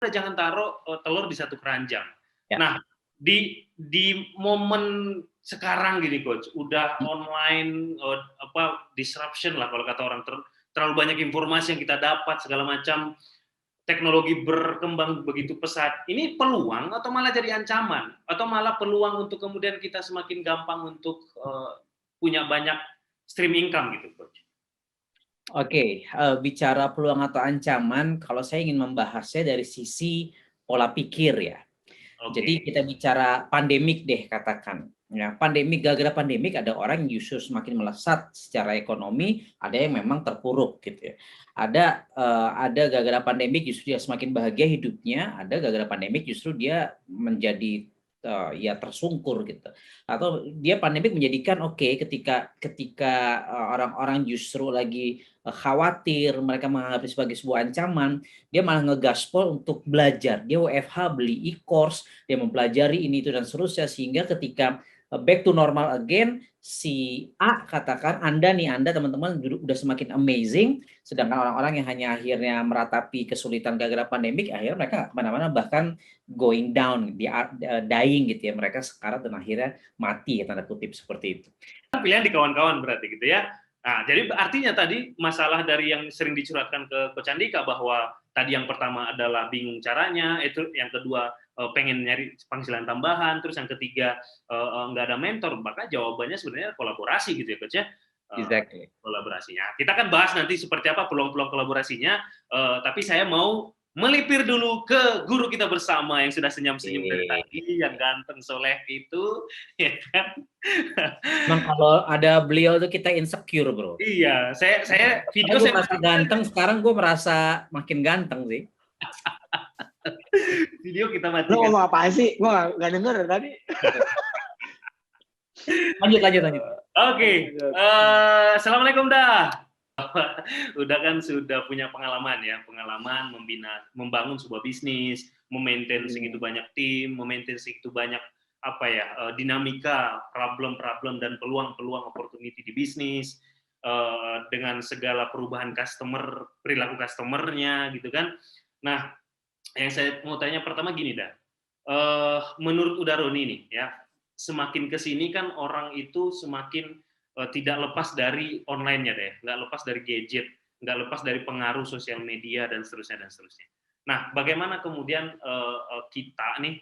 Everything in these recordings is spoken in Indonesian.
udah jangan taruh telur di satu keranjang. Ya. Nah, di momen sekarang gini coach, udah online disruption lah kalau kata orang, terlalu banyak informasi yang kita dapat segala macam, teknologi berkembang begitu pesat. Ini peluang atau malah jadi ancaman? Atau malah peluang untuk kemudian kita semakin gampang untuk punya banyak stream income gitu, Coach? Oke, bicara peluang atau ancaman, kalau saya ingin membahasnya dari sisi pola pikir ya. Jadi kita bicara pandemik deh katakan. Ya, gara-gara pandemik ada orang yang justru semakin melesat secara ekonomi, ada yang memang terpuruk gitu ya. Ada gara-gara pandemik justru dia semakin bahagia hidupnya, ada gara-gara pandemik justru dia menjadi ya tersungkur gitu. Atau dia pandemik menjadikan ketika orang-orang justru lagi khawatir, mereka menganggap sebagai sebuah ancaman, dia malah ngegaspol untuk belajar. Dia WFH beli e-course, dia mempelajari ini itu dan seterusnya, sehingga ketika back to normal again, si A katakan Anda teman-teman udah semakin amazing, sedangkan orang-orang yang hanya akhirnya meratapi kesulitan gara-gara pandemik, akhirnya mereka nggak kemana-mana, bahkan going down, dying gitu ya, mereka sekarat dan akhirnya mati ya, tanda kutip seperti itu. Pilihan di kawan-kawan berarti gitu ya. Nah, jadi artinya tadi masalah dari yang sering dicurhatkan ke Coach Andika bahwa tadi yang pertama adalah bingung caranya, itu yang kedua pengen nyari penghasilan tambahan, terus yang ketiga nggak ada mentor, maka jawabannya sebenarnya kolaborasi gitu ya Coach ya. Exactly. Kolaborasinya. Kita kan bahas nanti seperti apa peluang-peluang kolaborasinya, tapi saya mau melipir dulu ke guru kita bersama yang sudah senyum-senyum dari tadi, yang ganteng soleh itu, ya kan? Memang kalau ada beliau tuh kita insecure, bro. Iya, saya video saya merasa ganteng, sekarang gue merasa makin ganteng sih. Video kita matikan. Lo ngomong apa sih? Gue nggak denger dari tadi. Lanjut. Oke. Assalamualaikum dah. Udah kan sudah punya pengalaman membangun sebuah bisnis, memaintain segitu banyak tim, memaintain segitu banyak dinamika, problem dan peluang opportunity di bisnis, dengan segala perubahan perilaku customernya gitu kan. Nah, yang saya mau tanya pertama gini dah, menurut Udaroni nih ya, semakin kesini kan orang itu semakin tidak lepas dari online-nya deh, nggak lepas dari gadget, nggak lepas dari pengaruh sosial media dan seterusnya. Nah, bagaimana kemudian kita nih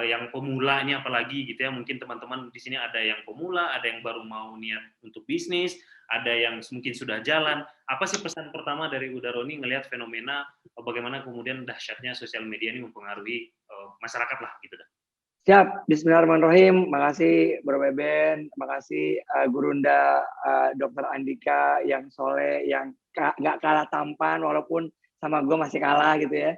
yang pemula ini apalagi gitu ya, mungkin teman-teman di sini ada yang pemula, ada yang baru mau niat untuk bisnis, ada yang mungkin sudah jalan. Apa sih pesan pertama dari Udaroni ngelihat fenomena bagaimana kemudian dahsyatnya sosial media ini mempengaruhi masyarakat lah gitu dah. Siap, bismillahirrahmanirrahim. Makasih Bro Beben, makasih Gurunda Dr. Andika yang soleh, yang nggak kalah tampan walaupun sama gue masih kalah gitu ya.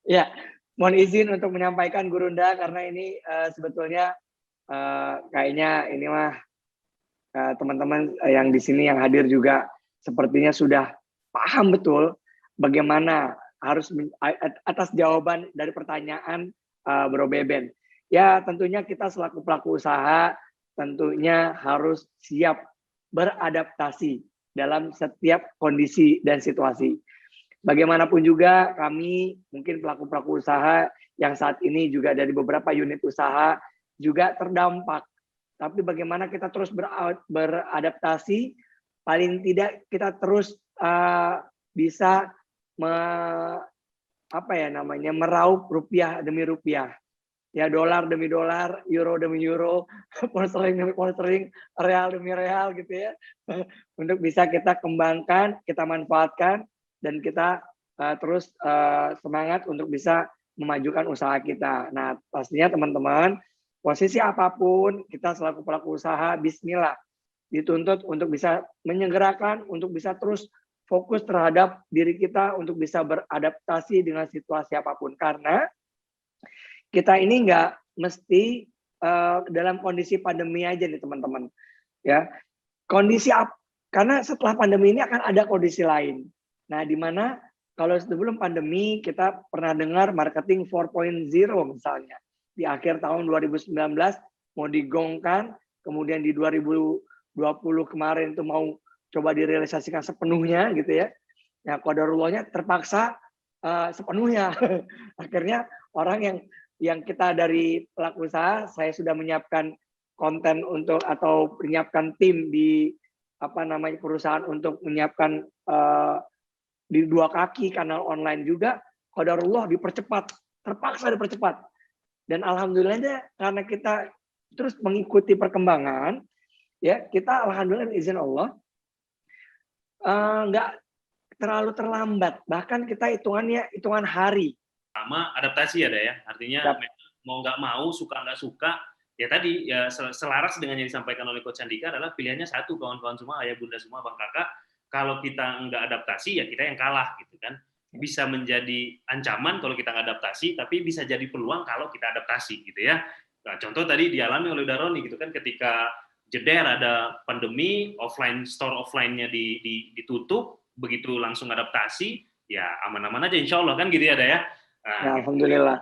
Ya, mohon izin untuk menyampaikan Gurunda karena ini sebetulnya kayaknya ini mah teman-teman yang di sini yang hadir juga sepertinya sudah paham betul bagaimana harus atas jawaban dari pertanyaan Bro Beben. Ya, tentunya kita selaku pelaku usaha tentunya harus siap beradaptasi dalam setiap kondisi dan situasi. Bagaimanapun juga kami mungkin pelaku-pelaku usaha yang saat ini juga dari beberapa unit usaha juga terdampak. Tapi bagaimana kita terus beradaptasi, paling tidak kita terus bisa meraup rupiah demi rupiah, ya dolar demi dolar, euro demi euro, pound sterling demi pound sterling, real demi real gitu ya, untuk bisa kita kembangkan, kita manfaatkan, dan kita terus semangat untuk bisa memajukan usaha kita. Nah, pastinya teman-teman, posisi apapun kita selaku pelaku usaha, bismillah, dituntut untuk bisa menyegerakan, untuk bisa terus fokus terhadap diri kita untuk bisa beradaptasi dengan situasi apapun, karena kita ini nggak mesti dalam kondisi pandemi aja nih teman-teman ya, karena setelah pandemi ini akan ada kondisi lain. Nah, di mana kalau sebelum pandemi kita pernah dengar marketing 4.0 misalnya di akhir tahun 2019 mau digongkan, kemudian di 2020 kemarin itu mau coba direalisasikan sepenuhnya gitu ya. Nah, qadarullahnya terpaksa sepenuhnya. Akhirnya orang yang kita dari pelaku usaha, saya sudah menyiapkan konten untuk atau menyiapkan tim di perusahaan untuk menyiapkan di 2 kaki kanal online juga, qadarullah dipercepat, terpaksa dipercepat. Dan alhamdulillahnya karena kita terus mengikuti perkembangan, ya kita alhamdulillah izin Allah nggak terlalu terlambat, bahkan kita hitungan hari. Sama adaptasi ada ya, artinya mau nggak mau, suka nggak suka, ya tadi ya selaras dengan yang disampaikan oleh Coach Andika adalah pilihannya satu, kawan-kawan semua, ayah bunda semua, bang kakak, kalau kita nggak adaptasi ya kita yang kalah gitu kan. Bisa menjadi ancaman kalau kita nggak adaptasi, tapi bisa jadi peluang kalau kita adaptasi gitu ya. Nah, contoh tadi dialami oleh Daroni gitu kan, ketika jeder ada pandemi, store offline-nya ditutup, begitu langsung adaptasi, ya aman-aman aja insya Allah kan gitu ya, ya. Nah, ya alhamdulillah.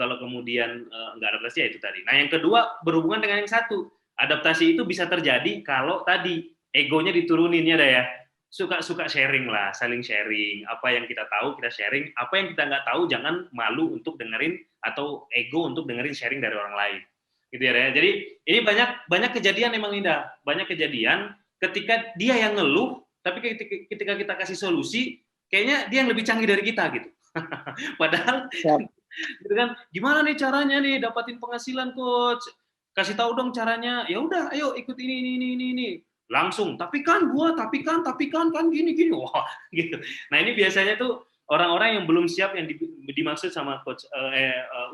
Kalau kemudian nggak adaptasi ya itu tadi. Nah yang kedua berhubungan dengan yang satu, adaptasi itu bisa terjadi kalau tadi egonya diturunin ya, ya. Suka sharing lah, saling sharing. Apa yang kita tahu kita sharing, apa yang kita nggak tahu jangan malu untuk dengerin atau ego untuk dengerin sharing dari orang lain. Gitu ya. Jadi ini banyak kejadian memang Indah, banyak kejadian ketika dia yang ngeluh, tapi ketika kita kasih solusi, kayaknya dia yang lebih canggih dari kita gitu. Padahal gitu kan, gimana nih caranya nih dapatin penghasilan coach? Kasih tahu dong caranya. Ya udah, ayo ikut ini. Langsung, tapi kan gini. Wah, gitu. Nah, ini biasanya tuh orang-orang yang belum siap yang dimaksud sama coach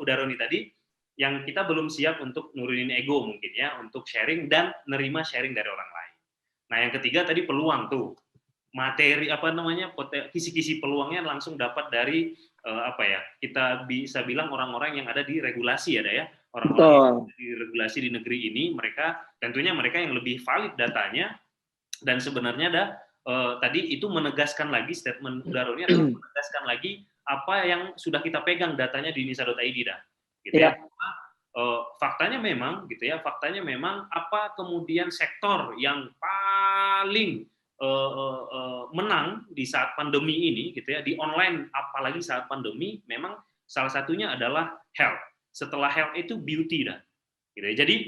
Udaroni tadi, yang kita belum siap untuk nurunin ego mungkin ya, untuk sharing dan nerima sharing dari orang lain. Nah, yang ketiga tadi peluang tuh. Materi kisi-kisi peluangnya langsung dapat dari kita bisa bilang orang-orang yang ada di regulasi ya, orang-orang yang di regulasi di negeri ini, tentunya mereka yang lebih valid datanya, dan sebenarnya tadi itu menegaskan lagi statement Daroni adalah menegaskan lagi apa yang sudah kita pegang datanya di nisa.id gitu ya. Faktanya memang gitu ya, apa kemudian sektor yang paling menang di saat pandemi ini gitu ya, di online apalagi saat pandemi, memang salah satunya adalah health. Setelah health itu beauty gitu ya. Jadi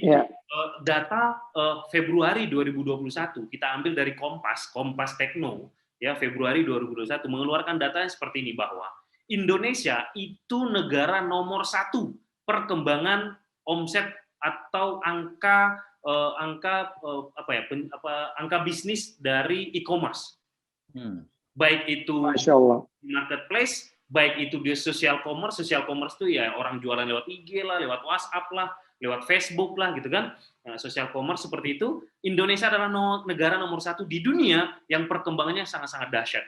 data Februari 2021 kita ambil dari Kompas Tekno ya, Februari 2021 mengeluarkan data seperti ini, bahwa Indonesia itu negara nomor 1 perkembangan omset atau angka bisnis dari e-commerce. Baik itu marketplace, baik itu di social commerce itu ya orang jualan lewat IG lah, lewat WhatsApp lah, lewat Facebook lah gitu kan. Social commerce seperti itu, Indonesia adalah negara nomor 1 di dunia yang perkembangannya sangat-sangat dahsyat.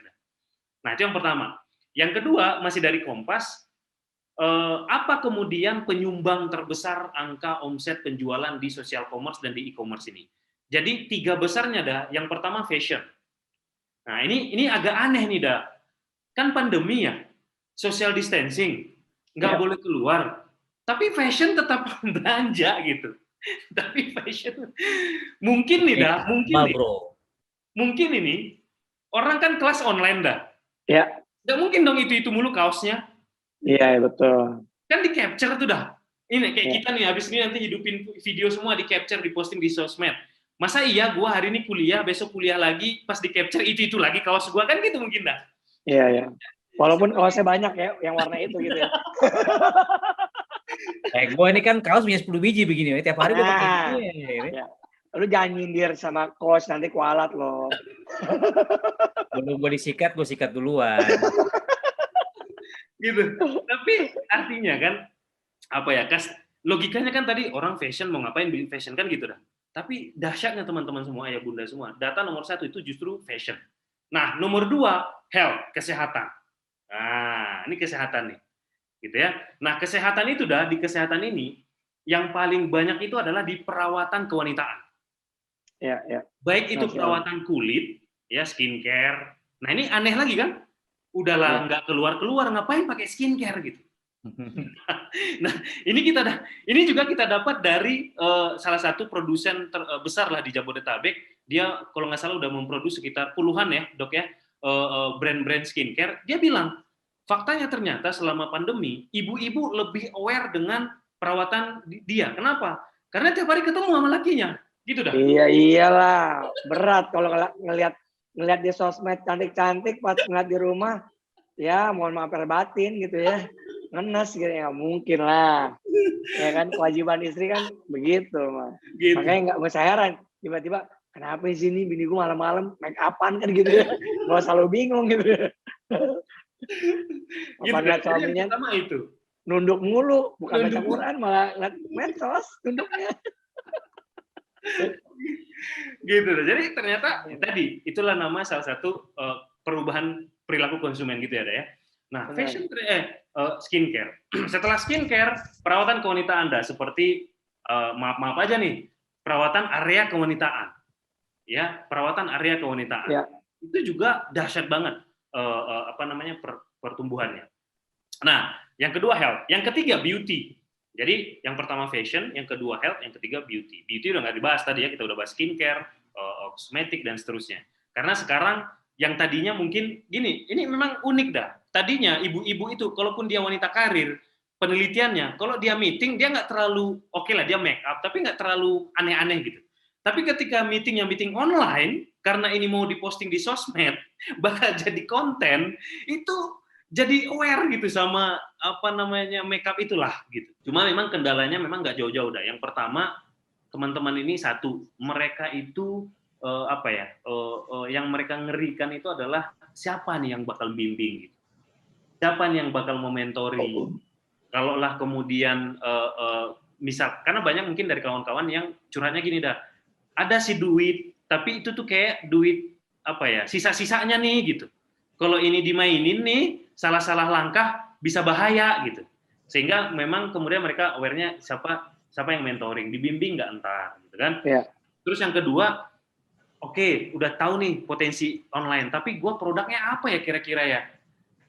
Nah, itu yang pertama. Yang kedua, masih dari Kompas, apa kemudian penyumbang terbesar angka omset penjualan di social commerce dan di e-commerce ini? Jadi 3 besarnya yang pertama fashion. Nah, ini agak aneh nih kan pandemi ya, social distancing, nggak boleh keluar, tapi fashion tetap belanja gitu. Tapi fashion mungkin nih mungkin ini orang kan kelas online ya, nggak mungkin dong itu mulu kaosnya. Iya, betul. Kan di capture tuh ini kayak kita nih, habis ini nanti hidupin video semua, di capture, diposting di sosmed. Masa iya gua hari ini kuliah, besok kuliah lagi, pas di capture itu lagi kaos gua, kan gitu mungkin Iya. Walaupun kaosnya banyak ya yang warna itu gitu ya. Gue ini kan kaos punya 10 biji begini, tiap hari gue pakai gini. Ya. Lu jangan nyindir sama coach, nanti kualat loh. Belum gue disikat, gue sikat duluan. Gitu. Tapi artinya kan logikanya kan tadi orang fashion mau ngapain bikin fashion kan gitu Tapi dahsyatnya teman-teman semua, ayah bunda semua, data nomor 1 itu justru fashion. Nah, nomor 2 health, kesehatan. Nah, ini kesehatan nih. Gitu ya. Nah, kesehatan itu di kesehatan ini yang paling banyak itu adalah di perawatan kewanitaan. Ya. Baik itu perawatan kulit, ya skincare. Nah, ini aneh lagi kan? Udahlah nggak keluar ngapain pakai skincare gitu. Nah, ini juga kita dapat dari salah satu produsen terbesar lah di Jabodetabek. Dia kalau nggak salah udah memproduksi sekitar puluhan ya, Dok ya, brand-brand skincare. Dia bilang faktanya ternyata selama pandemi, ibu-ibu lebih aware dengan perawatan dia. Kenapa? Karena tiap hari ketemu sama lakinya. Gitu dah. Iya iyalah, berat kalau ngelihat di sosmed cantik-cantik, pas ngeliat di rumah, ya mohon maaf lahir batin gitu ya, ngenes gitu ya, mungkin lah. Ya kan kewajiban istri kan begitu, Mas. Gitu. Makanya nggak usah heran, tiba-tiba kenapa di sini bini gue malam-malam make upan kan gitu ya, nggak selalu bingung gitu ya. Gitu Apa dah. ngeliat Jadi yang suaminya pertama itu. nunduk mulu, bukan baca Nunduk. Quran malah ngeliat medsos nunduknya. Gitu. Jadi ternyata tadi itulah nama salah satu perubahan perilaku konsumen gitu ya. Nah, Benar. skincare. Setelah skincare, perawatan kewanita Anda seperti maaf aja nih, perawatan area kewanitaan. Ya, perawatan area kewanitaan. Ya. Itu juga dahsyat banget pertumbuhannya. Nah, yang kedua health, yang ketiga beauty. Jadi yang pertama fashion, yang kedua health, yang ketiga beauty. Beauty udah nggak dibahas tadi ya, kita udah bahas skincare, kosmetik dan seterusnya. Karena sekarang yang tadinya mungkin gini, ini memang unik dah. Tadinya ibu-ibu itu, kalaupun dia wanita karir, penelitiannya, kalau dia meeting dia nggak terlalu oke lah dia make up, tapi nggak terlalu aneh-aneh gitu. Tapi ketika meeting online, karena ini mau diposting di sosmed, bakal jadi konten, itu jadi aware gitu sama makeup itulah gitu. Cuma memang kendalanya memang nggak jauh-jauh dah. Yang pertama, teman-teman ini satu, mereka itu yang mereka ngerikan itu adalah siapa nih yang bakal bimbing gitu. Siapa nih yang bakal mementori. Kalaulah kemudian misal, karena banyak mungkin dari kawan-kawan yang curhatnya gini dah, ada sih duit, tapi itu tuh kayak duit sisa-sisanya nih gitu. Kalau ini dimainin nih, salah-salah langkah bisa bahaya gitu. Sehingga memang kemudian mereka aware-nya siapa yang mentoring, dibimbing nggak entar gitu kan. Ya. Terus yang kedua, oke, udah tahu nih potensi online, tapi gue produknya apa ya kira-kira ya?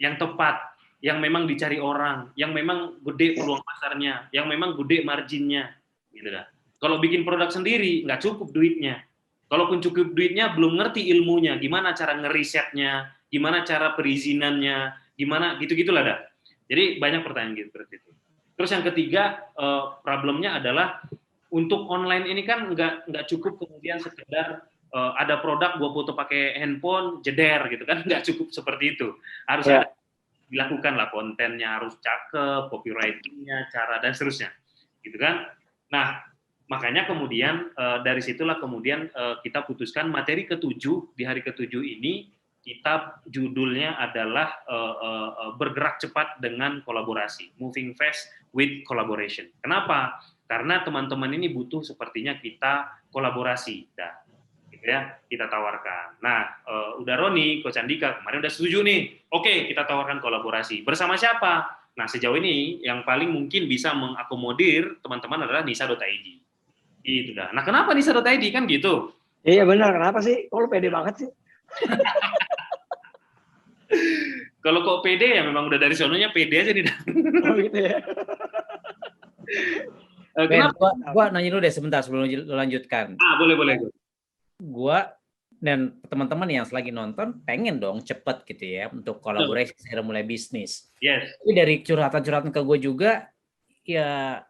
Yang tepat, yang memang dicari orang, yang memang gede peluang pasarnya, yang memang gede marginnya gitu dah. Kalau bikin produk sendiri nggak cukup duitnya. Kalaupun cukup duitnya belum ngerti ilmunya, gimana cara ngerisetnya, gimana cara perizinannya, gimana gitu-gitulah dah. Jadi banyak pertanyaan gitu seperti itu. Terus yang ketiga, problemnya adalah untuk online ini kan nggak cukup kemudian sekedar ada produk gua foto pakai handphone jeder gitu kan, nggak cukup seperti itu. Harus ada dilakukan lah, kontennya harus cakep, copywriting-nya, cara dan seterusnya, gitu kan. Nah, makanya kemudian dari situlah kemudian kita putuskan materi ke-7 di hari ke-7 ini. Kita judulnya adalah bergerak cepat dengan kolaborasi, moving fast with collaboration. Kenapa? Karena teman-teman ini butuh sepertinya kita kolaborasi, gitu ya, kita tawarkan. Nah, udah Roni, Coach Andika kemarin udah setuju nih. Oke, kita tawarkan kolaborasi. Bersama siapa? Nah, sejauh ini yang paling mungkin bisa mengakomodir teman-teman adalah nisa.id. Gitu dah. Nah, kenapa nisa.id kan gitu? Iya benar, kenapa sih? Kok lu pede banget sih? Kalau kok pede ya memang udah dari sononya pede aja nih. Oh gitu ya. Ben, gua nanya dulu deh sebentar sebelum lu lanjutkan. Boleh. Gua dan teman-teman yang lagi nonton pengen dong cepet gitu ya untuk kolaborasi segera mulai bisnis. Yes. Tapi dari curhatan-curhatan ke gue juga, ya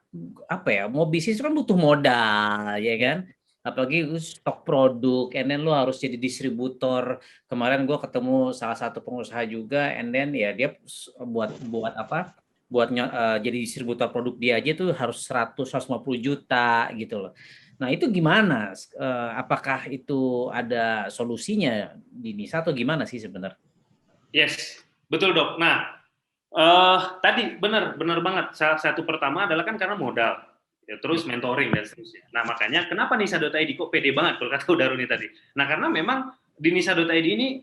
mau bisnis kan butuh modal, ya kan? Apalagi stok produk, and then lu harus jadi distributor. Kemarin gue ketemu salah satu pengusaha juga, and then ya dia buat jadi distributor produk dia aja tuh harus 150 juta gitu loh. Nah itu gimana? Apakah itu ada solusinya di Nisa atau gimana sih sebenarnya? Yes, betul dok. Nah, tadi benar banget. Salah satu pertama adalah kan karena modal, ya, terus mentoring dan seterusnya. Nah makanya kenapa Nisa.id kok pede banget kalau kata Udaruni tadi. Nah karena memang di Nisa.id ini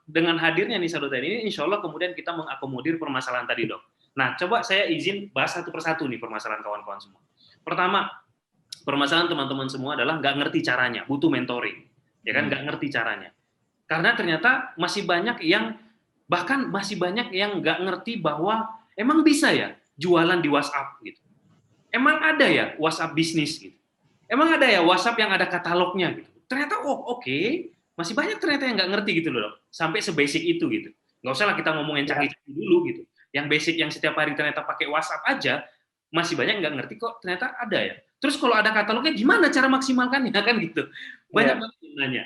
dengan hadirnya Nisa.id ini, insya Allah kemudian kita mengakomodir permasalahan tadi dok. Nah coba saya izin bahas satu persatu nih permasalahan kawan-kawan semua. Pertama, permasalahan teman-teman semua adalah nggak ngerti caranya, butuh mentoring, ya kan, nggak ngerti caranya. Karena ternyata masih banyak yang nggak ngerti bahwa emang bisa ya jualan di WhatsApp gitu. Emang ada ya WhatsApp bisnis gitu. Emang ada ya WhatsApp yang ada katalognya gitu. Ternyata oke, masih banyak ternyata yang nggak ngerti gitu loh, sampai sebasic itu gitu. Nggak usah lah kita ngomong yang canggih-canggih dulu gitu. Yang basic yang setiap hari ternyata pakai WhatsApp aja, masih banyak nggak ngerti kok ternyata ada ya. Terus kalau ada katalognya gimana cara maksimalkannya kan gitu. Banyak banget yang nanya.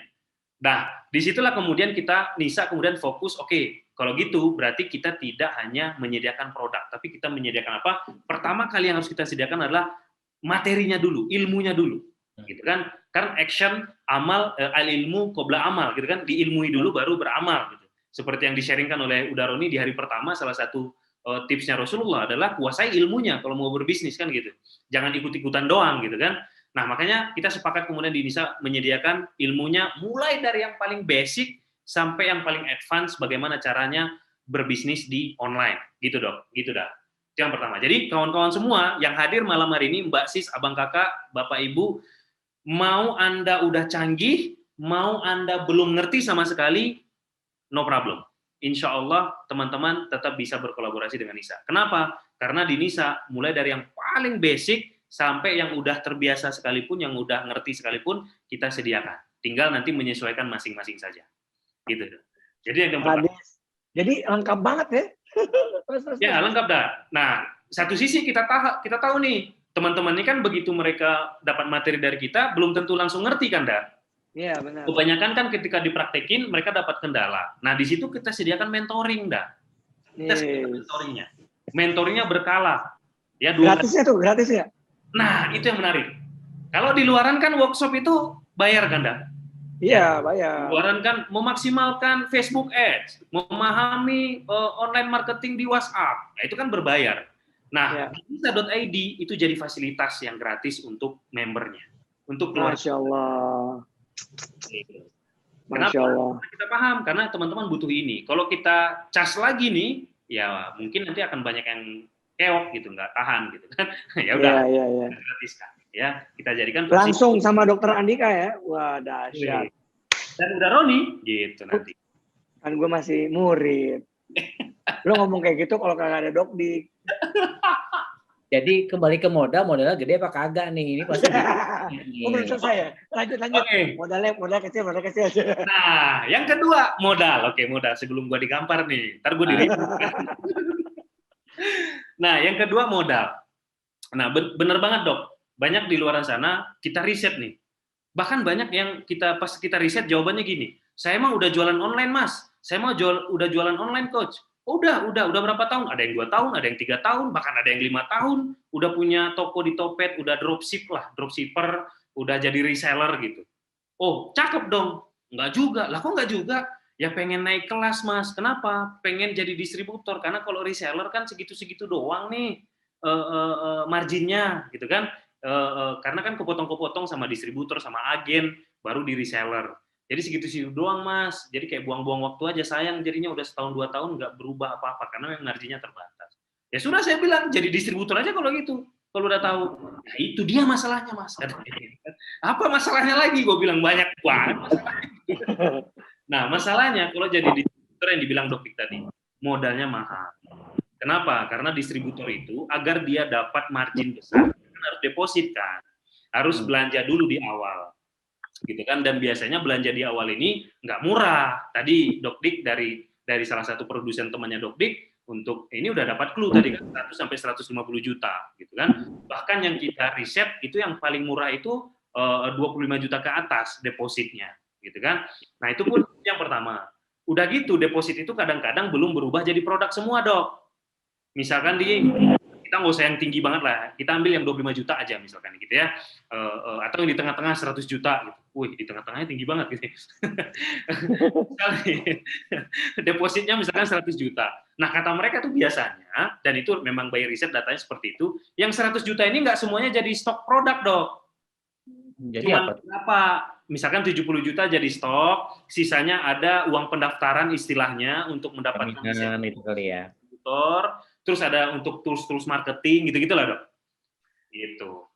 Nah, disitulah kemudian Nisa kemudian fokus, oke, kalau gitu berarti kita tidak hanya menyediakan produk, tapi kita menyediakan apa? Pertama kali yang harus kita sediakan adalah materinya dulu, ilmunya dulu, gitu kan? Kan action, amal, al-ilmu qabla amal, gitu kan? Diilmui dulu baru beramal, gitu. Seperti yang di-sharingkan oleh Udaroni di hari pertama, salah satu tipsnya Rasulullah adalah kuasai ilmunya kalau mau berbisnis kan gitu. Jangan ikut-ikutan doang, gitu kan? Nah, makanya kita sepakat kemudian di Nisa menyediakan ilmunya mulai dari yang paling basic sampai yang paling advance bagaimana caranya berbisnis di online. Gitu, Dok. Gitu dah. Itu yang pertama. Jadi, kawan-kawan semua yang hadir malam hari ini, Mbak Sis, Abang Kakak, Bapak Ibu, mau Anda udah canggih, mau Anda belum ngerti sama sekali, no problem. Insya Allah, teman-teman tetap bisa berkolaborasi dengan Nisa. Kenapa? Karena di Nisa, mulai dari yang paling basic, sampai yang udah terbiasa sekalipun, yang udah ngerti sekalipun, kita sediakan. Tinggal nanti menyesuaikan masing-masing saja. Gitu. Jadi yang pertama. Jadi lengkap banget ya. Ya, lengkap dah. Nah, satu sisi kita tahu nih, teman-teman ini kan begitu mereka dapat materi dari kita, belum tentu langsung ngerti kan, dah. Iya, benar. Kebanyakan kan ketika dipraktekin, mereka dapat kendala. Nah, di situ kita sediakan mentoring, dah. Kita sediakan mentoringnya. Mentoringnya berkala. Ya, gratisnya tuh, gratis ya? Nah, itu yang menarik. Kalau di luaran kan workshop itu bayar kan, dah? Iya, bayar. Di luaran kan memaksimalkan Facebook Ads, memahami online marketing di WhatsApp. Nah, itu kan berbayar. Nah, di Nisa.id itu jadi fasilitas yang gratis untuk membernya. Untuk keluarga. Masya Allah. Kenapa? Karena kita paham, karena teman-teman butuh ini. Kalau kita cas lagi nih, ya mungkin nanti akan banyak yang keok gitu, nggak tahan gitu kan. Ya udah, gratis kan. Ya, kita jadikan langsung sama Dokter Andika ya. Wah, dahsyat. Dan Udaroni gitu nanti. Kan gue masih murid. Lo ngomong kayak gitu kalau kagak ada Dokdik. Jadi kembali ke modalnya gede apa kagak nih? Ini pasti. Belum selesai ya? Lanjut. Okay. Modal kecil aja. Nah, yang kedua modal. Oke, modal. Sebelum gua digampar nih, ntar gua diribu. Nah, yang kedua modal. Nah, bener banget, Dok. Banyak di luar sana kita riset nih. Bahkan banyak yang pas kita riset jawabannya gini. Saya mah udah jualan online, Mas. Saya mah udah jualan online, Coach. Udah berapa tahun? Ada yang 2 tahun, ada yang 3 tahun, bahkan ada yang 5 tahun. Udah punya toko di Topet, udah dropshipper, udah jadi reseller gitu. Oh, cakep dong. Enggak juga. Lah kok enggak juga? Ya pengen naik kelas, Mas. Kenapa? Pengen jadi distributor. Karena kalau reseller kan segitu-segitu doang nih marginnya, gitu kan. Karena kan kepotong-kepotong sama distributor, sama agen, baru di reseller. Jadi segitu-segitu doang, Mas. Jadi kayak buang-buang waktu aja, sayang jadinya udah setahun 2 tahun nggak berubah apa-apa karena memang marginnya terbatas. Ya sudah saya bilang jadi distributor aja kalau gitu. Kalau udah tahu, nah itu dia masalahnya, Mas. Apa masalahnya lagi? Gue bilang banyak banget masalahnya. Nah, masalahnya kalau jadi distributor yang dibilang Dokdik tadi, modalnya mahal. Kenapa? Karena distributor itu agar dia dapat margin besar harus deposit kan, harus belanja dulu di awal, gitu kan. Dan biasanya belanja di awal ini nggak murah. Tadi Dokdik dari salah satu produsen temannya Dokdik untuk ini udah dapat clue tadi kan 100 sampai 150 juta, gitu kan. Bahkan yang kita riset itu yang paling murah itu 25 juta ke atas depositnya, gitu kan. Nah itu pun yang pertama. Udah gitu deposit itu kadang-kadang belum berubah jadi produk semua, Dok. Misalkan kita nggak usah yang tinggi banget lah, kita ambil yang 25 juta aja misalkan gitu ya, atau yang di tengah-tengah 100 juta gitu. Wih, di tengah-tengahnya tinggi banget gitu. Depositnya misalkan 100 juta. Nah, kata mereka tuh biasanya, dan itu memang by riset datanya seperti itu, yang 100 juta ini nggak semuanya jadi stok produk, Dok. Jadi cuma berapa? Misalkan 70 juta jadi stok, sisanya ada uang pendaftaran istilahnya untuk mendapatkan itu kali ya. Terus ada untuk tools marketing gitu-gitu lah, Dok. Gitu.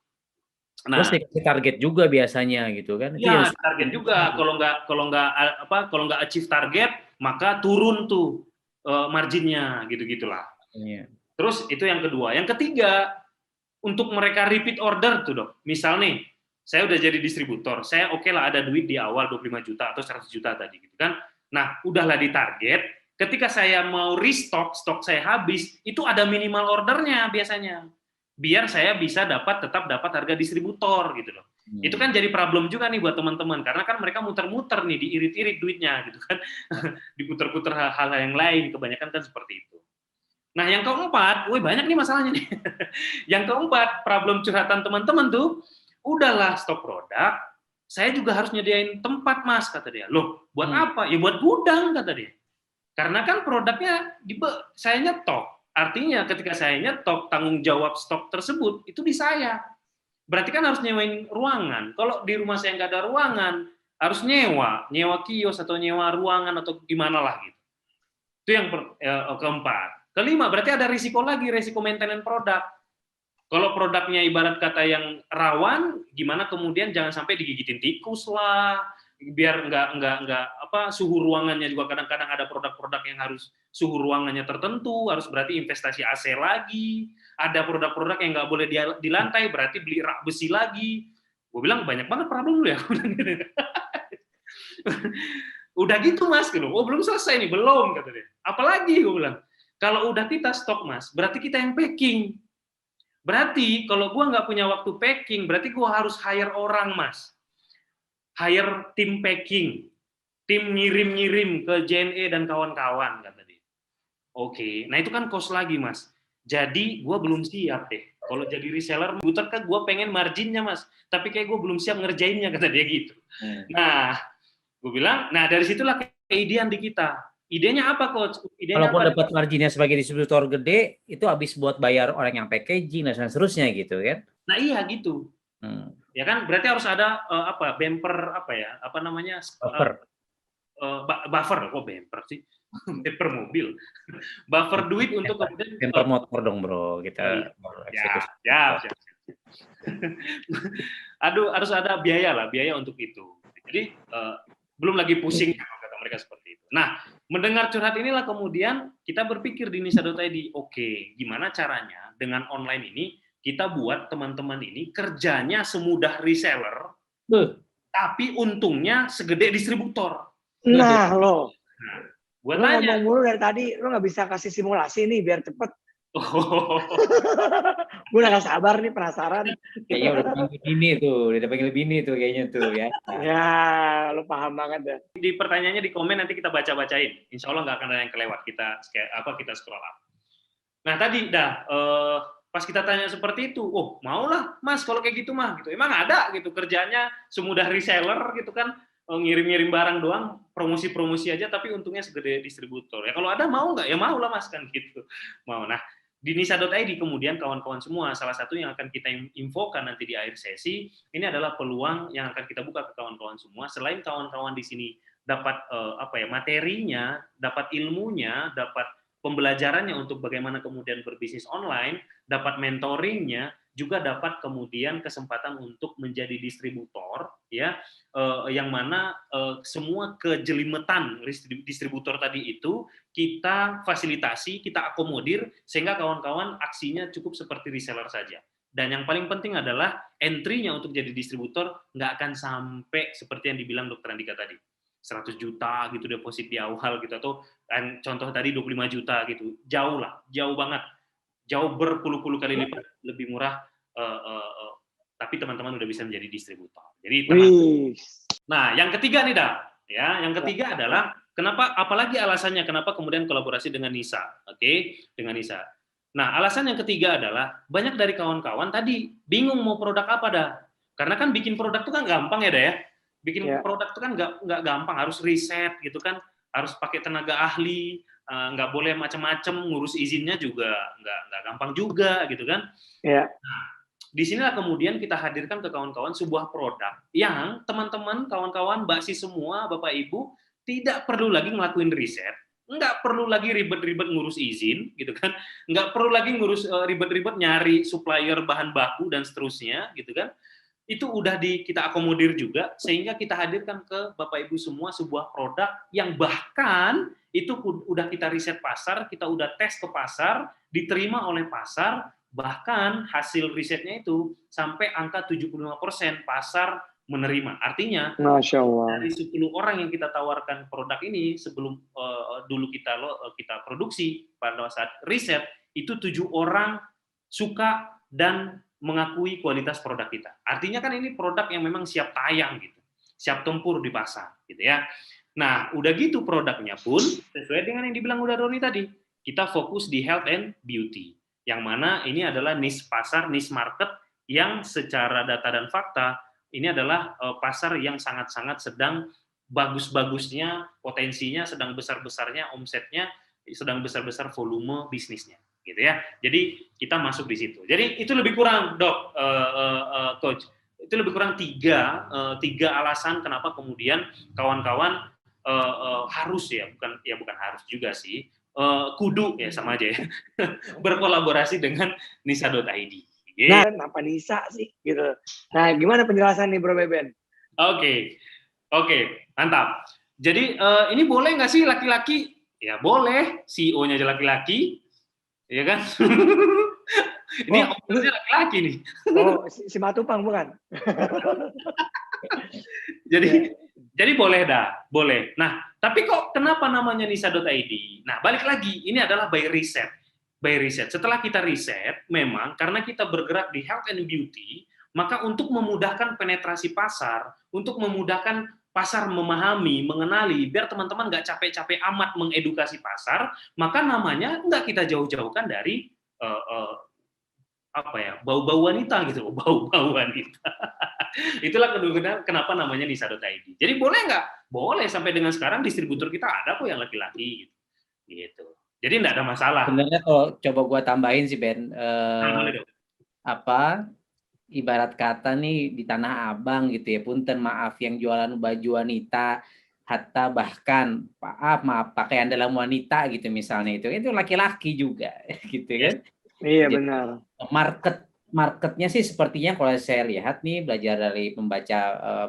Nah, terus dikasih target juga biasanya gitu kan? Iya, target juga. Kalau nggak achieve target, maka turun tuh marginnya gitu-gitulah. Iya. Terus itu yang kedua. Yang ketiga, untuk mereka repeat order tuh, Dok. Misal nih, saya udah jadi distributor, saya oke lah ada duit di awal 25 juta atau 100 juta tadi gitu kan. Nah, udahlah di target, ketika saya mau restock, stok saya habis, itu ada minimal ordernya biasanya. Biar saya bisa tetap dapat harga distributor gitu loh. Itu kan jadi problem juga nih buat teman-teman, karena kan mereka muter-muter nih, diirit-irit duitnya gitu kan. Diputer-puter hal-hal yang lain, kebanyakan kan seperti itu. Nah, yang keempat, woi banyak nih masalahnya nih. Yang keempat, problem curhatan teman-teman tuh, udahlah stok produk, saya juga harus nyediain tempat mas, kata dia. Loh, buat apa? Ya buat gudang, kata dia. Karena kan produknya saya nyetok. Artinya ketika saya nyetok, tanggung jawab stok tersebut itu di saya. Berarti kan harus nyewain ruangan. Kalau di rumah saya nggak ada ruangan, harus nyewa kios atau nyewa ruangan atau gimana lah gitu. Itu yang keempat. Kelima, berarti ada risiko lagi, risiko maintenance produk. Kalau produknya ibarat kata yang rawan, gimana kemudian jangan sampai digigitin tikus lah, biar nggak suhu ruangannya juga kadang-kadang ada produk-produk yang harus suhu ruangannya tertentu, harus berarti investasi AC lagi, ada produk-produk yang nggak boleh di lantai, berarti beli rak besi lagi. Gue bilang banyak banget problem lu ya. Udah gitu mas, gitu. Oh belum selesai nih, belum kata dia. Apalagi gue bilang, kalau udah kita stok mas, berarti kita yang packing. Berarti kalau gue nggak punya waktu packing, berarti gue harus hire orang mas. Hire tim packing, tim ngirim-ngirim ke JNE dan kawan-kawan kata dia. Oke, nah itu kan cost lagi mas. Jadi gue belum siap deh. Kalau jadi reseller, butuh kan gue pengen marginnya mas, tapi kayak gue belum siap ngerjainnya kata dia gitu. Nah, gue bilang, nah dari situlah keidean di kita. Idenya apa coach? Idenya Walaupun apa? dapat marginnya sebagai distributor gede, itu habis buat bayar orang yang packaging dan seterusnya gitu kan? Nah iya gitu. Ya kan, berarti harus ada bumper apa ya? Apa namanya? Buffer. Kok bumper sih? Bumper mobil. Buffer duit untuk kemudian bumper motor dong bro, kita eksekusi. Ya. Aduh, harus ada biaya untuk itu. Jadi belum lagi pusing kata mereka seperti itu. Nah, mendengar curhat inilah kemudian kita berpikir di Nisa.id, oke, gimana caranya dengan online ini kita buat teman-teman ini kerjanya semudah reseller, tapi untungnya segede distributor. Nah, lo buat lo ngomong mulu dari tadi, lo nggak bisa kasih simulasi nih biar cepet. Gue udah gak sabar nih, penasaran. Kayaknya udah panggil bini tuh kayaknya tuh ya. Ya, lo paham banget ya. Di pertanyaannya di komen nanti kita baca-bacain. Insya Allah nggak akan ada yang kelewat, kita scroll up. Nah tadi pas kita tanya seperti itu, oh maulah mas kalau kayak gitu mah, gitu. Emang ada gitu kerjanya semudah reseller gitu kan, ngirim-ngirim barang doang, promosi-promosi aja, tapi untungnya segede distributor. Ya kalau ada mau nggak? Ya mau lah mas kan gitu. Mau. Nah di Nisa.id kemudian kawan-kawan semua, salah satu yang akan kita infokan nanti di akhir sesi, ini adalah peluang yang akan kita buka ke kawan-kawan semua. Selain kawan-kawan di sini dapat materinya, dapat ilmunya, dapat pembelajarannya untuk bagaimana kemudian berbisnis online, dapat mentoringnya, juga dapat kemudian kesempatan untuk menjadi distributor, ya, yang mana semua kejelimetan distributor tadi itu kita fasilitasi, kita akomodir, sehingga kawan-kawan aksinya cukup seperti reseller saja. Dan yang paling penting adalah entry-nya untuk jadi distributor nggak akan sampai seperti yang dibilang Dr. Andika tadi. 100 juta gitu deposit di awal gitu, atau contoh tadi 25 juta gitu. Jauh lah, jauh banget. Jauh berpuluh-puluh kali lipat lebih murah, tapi teman-teman udah bisa menjadi distributor. Jadi nah, yang ketiga nih ya, yang ketiga adalah kenapa, apalagi alasannya kenapa kemudian kolaborasi dengan Nisa, oke, dengan Nisa. Nah, alasan yang ketiga adalah banyak dari kawan-kawan tadi bingung mau produk apa dah, karena kan bikin produk itu kan gampang ya dah ya, bikin produk itu kan nggak gampang, harus riset gitu kan, harus pakai tenaga ahli. Nggak boleh macam-macam, ngurus izinnya juga nggak gampang juga gitu kan. Nah, disinilah kemudian kita hadirkan ke kawan-kawan sebuah produk yang teman-teman, kawan-kawan, Mbak Si semua, Bapak Ibu, tidak perlu lagi ngelakuin riset, nggak perlu lagi ribet-ribet ngurus izin gitu kan, nggak perlu lagi ngurus ribet-ribet nyari supplier bahan baku dan seterusnya gitu kan. Itu udah kita akomodir juga, sehingga kita hadirkan ke Bapak Ibu semua sebuah produk yang bahkan itu udah kita riset pasar, kita udah tes ke pasar, diterima oleh pasar, bahkan hasil risetnya itu sampai angka 75% pasar menerima. Artinya Masya Allah. dari 10 orang yang kita tawarkan produk ini sebelum dulu kita produksi pada saat riset itu 7 orang suka dan mengakui kualitas produk kita. Artinya kan ini produk yang memang siap tayang gitu, siap tempur di pasar gitu ya. Nah, udah gitu produknya pun sesuai dengan yang dibilang udah Doni tadi. Kita fokus di health and beauty. Yang mana ini adalah niche pasar, niche market yang secara data dan fakta ini adalah pasar yang sangat-sangat sedang bagus-bagusnya, potensinya sedang besar-besarnya, omsetnya sedang besar-besar volume bisnisnya, gitu ya. Jadi kita masuk di situ. Jadi itu lebih kurang, Dok, Coach. Itu lebih kurang tiga alasan kenapa kemudian kawan-kawan harus bukan harus juga sih, kudu ya sama aja ya, berkolaborasi dengan nisa.id. Nah, apa Nisa sih gitu. Nah, gimana penjelasan nih Bro Beben? Oke, mantap. Jadi ini boleh nggak sih laki-laki? Ya boleh, CEO-nya aja laki-laki, ya kan? Ini ownernya laki-laki nih. Oh, si Matupang bukan? Jadi boleh dah, boleh. Nah, tapi kok kenapa namanya nisa.id? Nah, balik lagi, ini adalah by riset. Setelah kita riset, memang karena kita bergerak di health and beauty, maka untuk memudahkan penetrasi pasar, untuk memudahkan pasar memahami, mengenali, biar teman-teman nggak capek-capek amat mengedukasi pasar, maka namanya nggak kita jauh-jauhkan dari bau-bau wanita gitu, bau-bau wanita. Itulah kenapa namanya nisa.id. Jadi boleh nggak? Boleh, sampai dengan sekarang distributor kita ada kok yang laki-laki gitu. Jadi nggak ada masalah. Sebenarnya kalau coba gua tambahin sih Ben, ibarat kata nih di Tanah Abang gitu ya, punten maaf yang jualan baju wanita, hatta bahkan maaf pakaian dalam wanita gitu misalnya itu laki-laki juga gitu kan. Iya Jadi, benar. marketnya sih sepertinya kalau saya lihat nih belajar dari membaca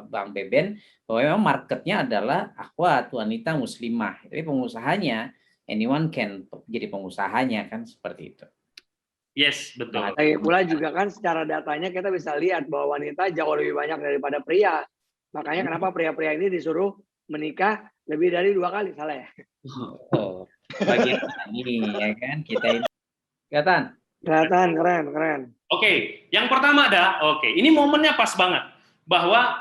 Bang Beben bahwa memang marketnya adalah akhwat wanita muslimah. Tapi pengusahanya anyone can jadi pengusahanya kan seperti itu. Yes, betul. Lagi pula juga kan secara datanya kita bisa lihat bahwa wanita jauh lebih banyak daripada pria. Makanya kenapa pria-pria ini disuruh menikah lebih dari 2 kali, salah ya? Oh, bagian ini ya kan kita ini. Kelihatan keren. Oke, yang pertama ini momennya pas banget bahwa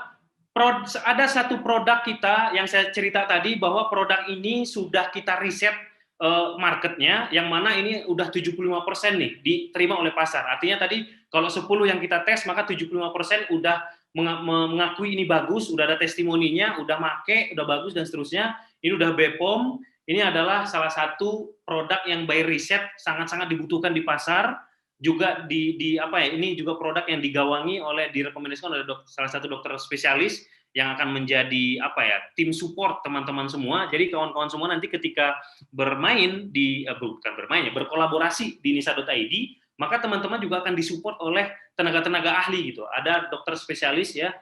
ada satu produk kita yang saya cerita tadi bahwa produk ini sudah kita riset marketnya, yang mana ini udah 75% nih diterima oleh pasar. Artinya tadi kalau 10 yang kita tes maka 75% udah mengakui ini bagus, udah ada testimoninya, udah make, udah bagus dan seterusnya. Ini udah BPOM. Ini adalah salah satu produk yang by riset sangat-sangat dibutuhkan di pasar. Juga ini juga produk yang digawangi direkomendasikan oleh salah satu dokter spesialis yang akan menjadi tim support teman-teman semua. Jadi kawan-kawan semua nanti ketika berkolaborasi di nisa.id, maka teman-teman juga akan disupport oleh tenaga-tenaga ahli gitu. Ada dokter spesialis ya,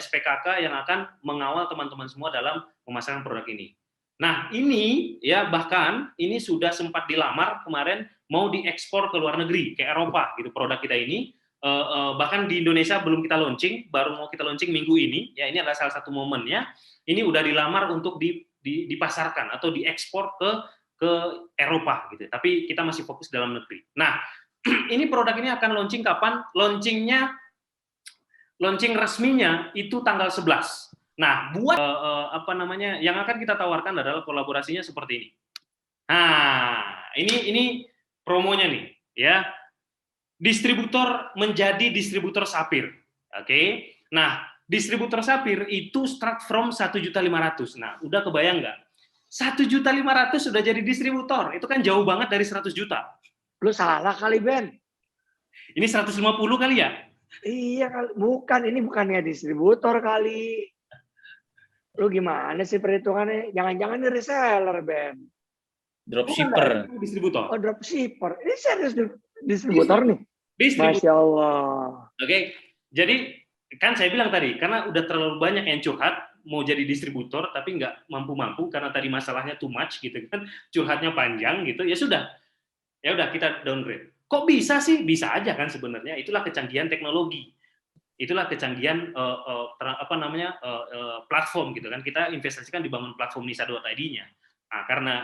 SPKK yang akan mengawal teman-teman semua dalam memasarkan produk ini. Nah, ini ya bahkan ini sudah sempat dilamar kemarin mau diekspor ke luar negeri, ke Eropa gitu produk kita ini. Bahkan di Indonesia belum kita launching, baru mau kita launching minggu ini. Ya, ini adalah salah satu momennya. Ini udah dilamar untuk dipasarkan atau diekspor ke Eropa gitu. Tapi kita masih fokus dalam negeri. Nah, ini produk ini akan launching kapan? Launching resminya itu tanggal 11. Nah, buat yang akan kita tawarkan adalah kolaborasinya seperti ini. Nah, ini promonya nih, ya. Distributor menjadi distributor Sapir. Oke. Nah, distributor Sapir itu start from 1.500.000. Nah, udah kebayang nggak? 1.500.000 sudah jadi distributor. Itu kan jauh banget dari 100 juta. Lu salah kali, Ben. Ini 150 kali ya? Iya kali, ini bukannya distributor kali. Lu gimana sih perhitungannya? Jangan-jangan ini reseller, Ben. Dropshipper. Distributor. Oh, dropshipper. Ini serius distributor nih? Masya Allah. Oke, jadi kan saya bilang tadi, karena udah terlalu banyak yang curhat, mau jadi distributor, tapi nggak mampu-mampu, karena tadi masalahnya too much, gitu kan, curhatnya panjang, gitu, ya udah kita downgrade. Kok bisa sih? Bisa aja kan sebenarnya, itulah kecanggihan teknologi. Itulah kecanggihan platform gitu kan. Kita investasikan dibangun platform Nisa.id-nya. Nah, karena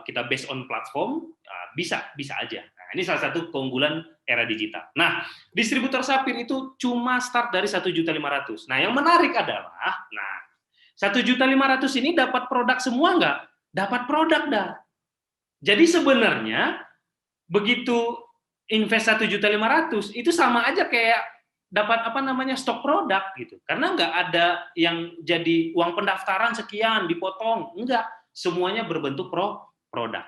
kita based on platform, bisa aja. Nah, ini salah satu keunggulan era digital. Nah, distributor Sapir itu cuma start dari 1.500.000. Nah, yang menarik adalah, 1.500.000 ini dapat produk semua nggak? Dapat produk, dah. Jadi sebenarnya begitu invest 1.500.000 itu sama aja kayak dapat stok produk gitu. Karena nggak ada yang jadi uang pendaftaran sekian dipotong, enggak. Semuanya berbentuk produk.